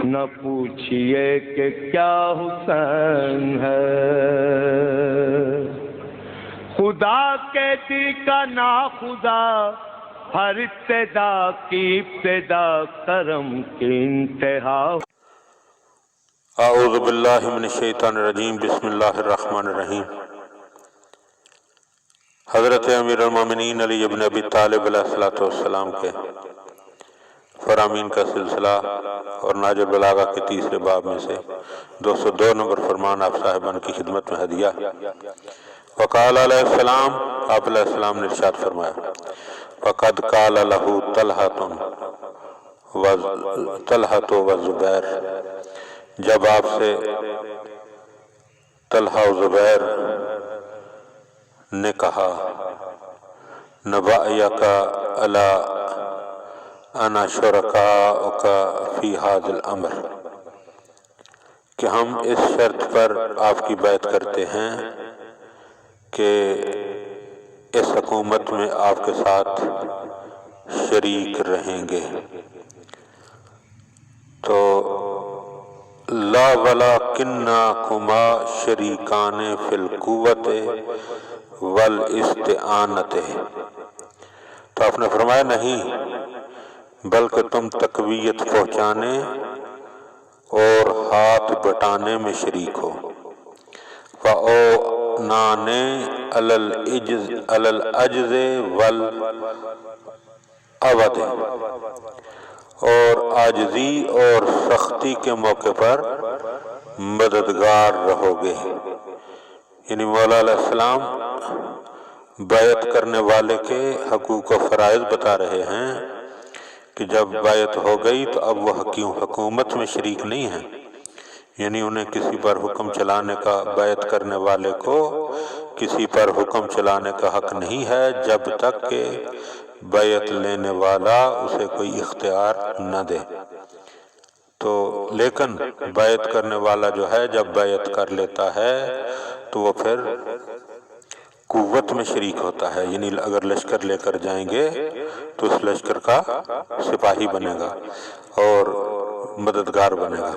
نہ پوچھئے کہ کیا حسین ہے، خدا کے دی کا ناخدا، ہر ابتدا کی ابتدا کرم کی انتہا۔ اعوذ باللہ من الشیطان الرجیم، بسم اللہ الرحمن الرحیم۔ حضرت امیر المومنین علی ابن ابی طالب علیہ السلام کے فرامین کا سلسلہ اور نہج البلاغہ کے تیسرے باب میں سے 202 نمبر فرمان آپ صاحبان کی خدمت میں ہدیہ۔ وقال علیہ السلام، آپ علیہ السلام نے ارشاد فرمایا، وقد قال لہ طلحہ و زبیر، جب آپ سے طلحہ و زبیر نے کہا، نبأیک علی انا شرکاؤک فی ھذا الامر، کہ ہم اس شرط پر آپ کی بیعت کرتے ہیں کہ اس حکومت میں آپ کے ساتھ شریک رہیں گے۔ تو لا ولکنکما شریکان فی القوۃ والاستعانۃ، تو آپ نے فرمایا نہیں، بلکہ تم تقویت پہنچانے اور ہاتھ بٹانے میں شریک ہو۔ فَأَوْنَانِ عَلَى الْعَجْزِ وَالْعَوْدِ، اور عاجزی اور سختی کے موقع پر مددگار رہو گے۔ یعنی مولا علیہ السلام بیعت کرنے والے کے حقوق و فرائض بتا رہے ہیں کہ جب بیعت ہو گئی تو اب وہ حکومت میں شریک نہیں ہیں، یعنی انہیں کسی پر حکم چلانے کا، بیعت کرنے والے کو کسی پر حکم چلانے کا حق نہیں ہے جب تک کہ بیعت لینے والا اسے کوئی اختیار نہ دے۔ تو لیکن بیعت کرنے والا جو ہے جب بیعت کر لیتا ہے تو وہ پھر قوت میں شریک ہوتا ہے، یعنی اگر لشکر لے کر جائیں گے تو اس لشکر کا سپاہی بنے گا اور مددگار بنے گا،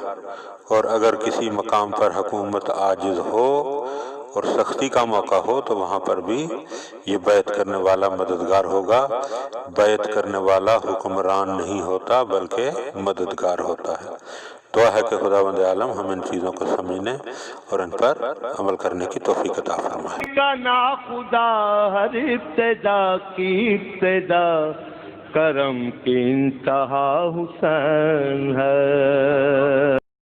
اور اگر کسی مقام پر حکومت عاجز ہو اور سختی کا موقع ہو تو وہاں پر بھی یہ بیعت کرنے والا مددگار ہوگا۔ بیعت کرنے والا حکمران نہیں ہوتا بلکہ مددگار ہوتا ہے۔ دعا ہے کہ خداوند عالم ہم ان چیزوں کو سمجھنے اور ان پر عمل کرنے کی توفیق عطا فرمائے۔ کا ناخدا، ہر ابتدا کی ابتدا کرم کی انتہا حسین ہے۔